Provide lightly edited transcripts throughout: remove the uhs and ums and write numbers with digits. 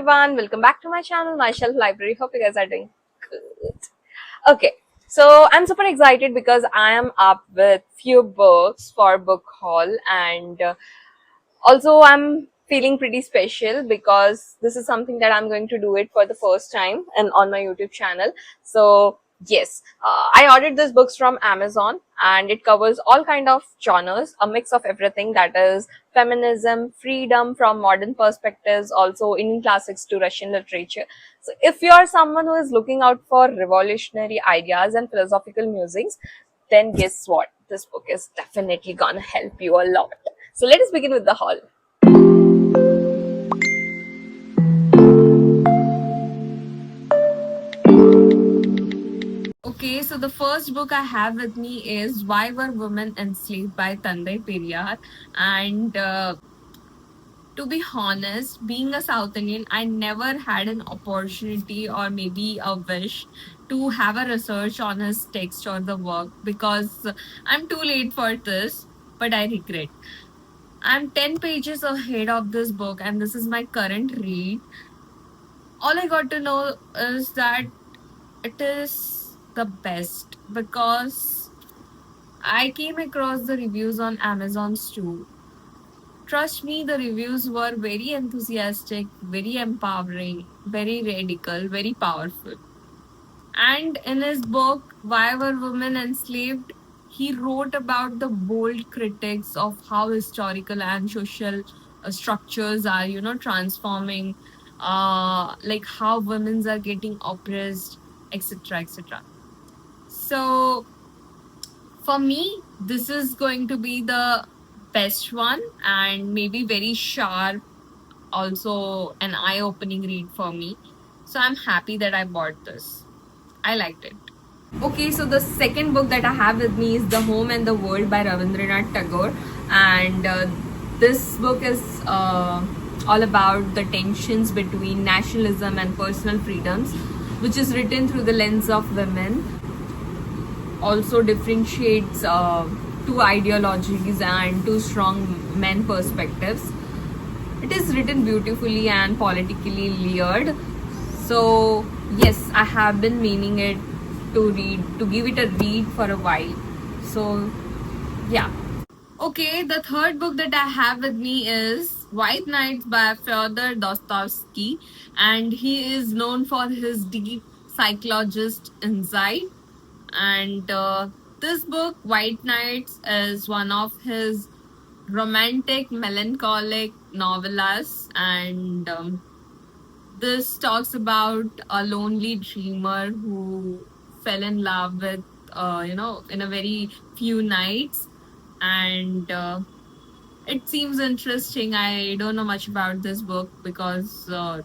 everyone, welcome back to my channel, My Shelf Library. Hope you guys are doing good. Okay, so I'm super excited because I am up with few books for book haul, and also I'm feeling pretty special because this is something that I'm going to do it for the first time and on my YouTube channel. So yes, I ordered these books from Amazon, and it covers all kind of genres, a mix of everything, that is feminism, freedom from modern perspectives, also Indian classics to Russian literature. So if you are someone who is looking out for revolutionary ideas and philosophical musings, then guess what? This book is definitely gonna help you a lot. So let us begin with the haul. Okay, so the first book I have with me is Why Were Women Enslaved by Tandai Periyar. And to be honest, being a South Indian, I never had an opportunity or maybe a wish to have a research on his text or the work because I'm too late for this, but I regret. I'm 10 pages ahead of this book, and this is my current read. All I got to know is that it is the best because I came across the reviews on Amazon's too. Trust me, the reviews were very enthusiastic, very empowering, very radical, very powerful. And in his book, Why Were Women Enslaved? He wrote about the bold critics of how historical and social structures are, transforming, like how women are getting oppressed, etc., etc. So for me, this is going to be the best one and maybe very sharp, also an eye opening read for me. So I'm happy that I bought this. I liked it. Okay, so the second book that I have with me is The Home and the World by Rabindranath Tagore. And this book is all about the tensions between nationalism and personal freedoms, which is written through the lens of women, also differentiates two ideologies and two strong men perspectives. It is written beautifully and politically layered. So yes, I have been meaning it to give it a read for a while. So yeah. Okay, the third book that I have with me is White Nights by Fyodor Dostoevsky, and he is known for his deep psychologist insight. And this book, White Nights, is one of his romantic, melancholic novellas, and this talks about a lonely dreamer who fell in love with, in a very few nights, and it seems interesting. I don't know much about this book because the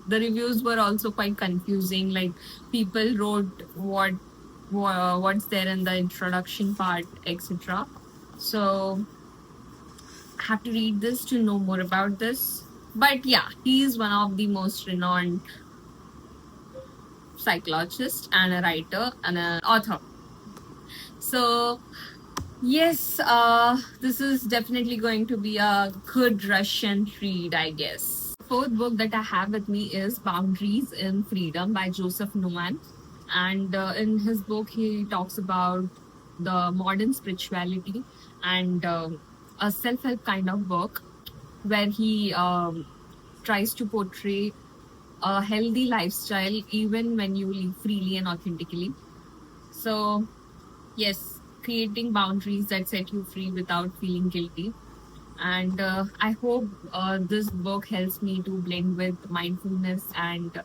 reviews were also quite confusing. Like people wrote what's there in the introduction part, etc. So I have to read this to know more about this. But yeah, he is one of the most renowned psychologist and a writer and an author. So yes, this is definitely going to be a good Russian read, I guess. Fourth book that I have with me is Boundaries in Freedom by Joseph Nouman. And in his book, he talks about the modern spirituality and a self help kind of work where he tries to portray a healthy lifestyle even when you live freely and authentically. So yes, creating boundaries that set you free without feeling guilty. And I hope this book helps me to blend with mindfulness and,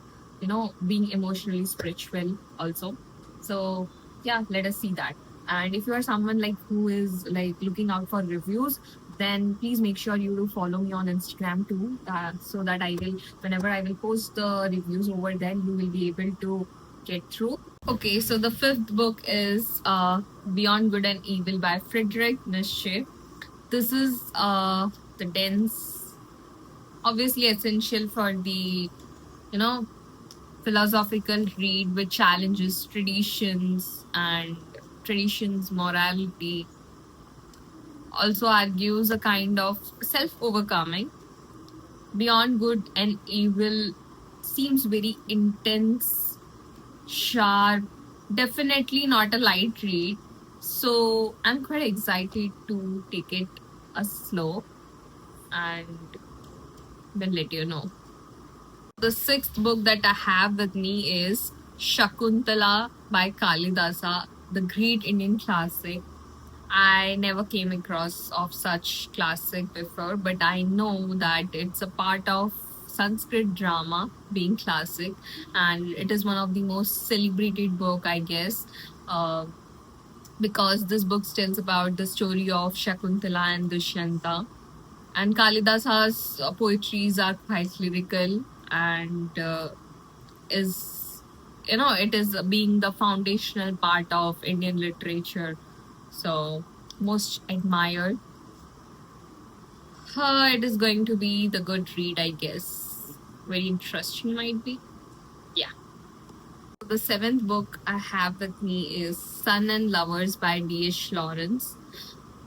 being emotionally spiritual also. So yeah, let us see that. And if you are someone like who is like looking out for reviews, then please make sure you do follow me on Instagram too, so that I will, whenever I will post the reviews over there, you will be able to get through. Okay, so the fifth book is Beyond Good and Evil by Friedrich Nietzsche. This is the dense, obviously essential for the, philosophical read which challenges traditions, morality, also argues a kind of self overcoming. Beyond Good and Evil seems very intense, sharp, definitely not a light read. So I'm quite excited to take it a slow and then let you know. The sixth book that I have with me is Shakuntala by Kalidasa, the great Indian classic. I never came across of such classic before, but I know that it's a part of Sanskrit drama being classic, and it is one of the most celebrated book, I guess, because this book tells about the story of Shakuntala and Dushyanta. And Kalidasa's poetries are quite lyrical and is, it is being the foundational part of Indian literature. So, most admired. It is going to be the good read, I guess. Very interesting, might be. Yeah. The seventh book I have with me is Sun and Lovers by D.H. Lawrence.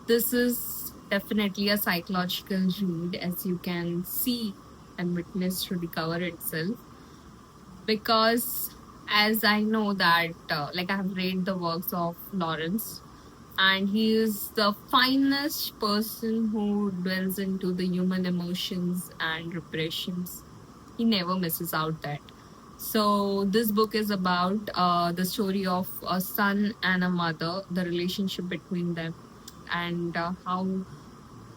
This is definitely a psychological read, as you can see and witness through the cover itself. Because as I know that, like I have read the works of Lawrence, and he is the finest person who dwells into the human emotions and repressions. He never misses out that. So this book is about the story of a son and a mother, the relationship between them, and how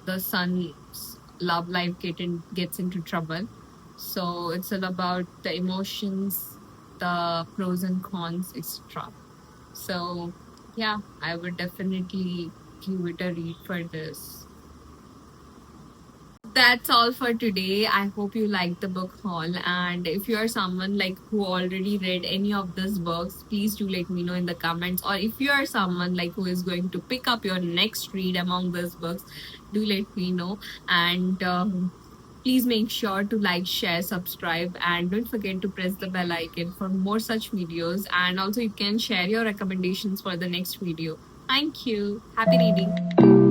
the son's love life gets into trouble. So it's all about the emotions, the pros and cons, etc. So yeah, I would definitely give it a read for this. That's all for today. I hope you liked the book haul. And if you are someone like who already read any of these books, please do let me know in the comments. Or if you are someone like who is going to pick up your next read among these books, do let me know. And please make sure to like, share, subscribe, and don't forget to press the bell icon for more such videos. And also, you can share your recommendations for the next video. Thank you. Happy reading.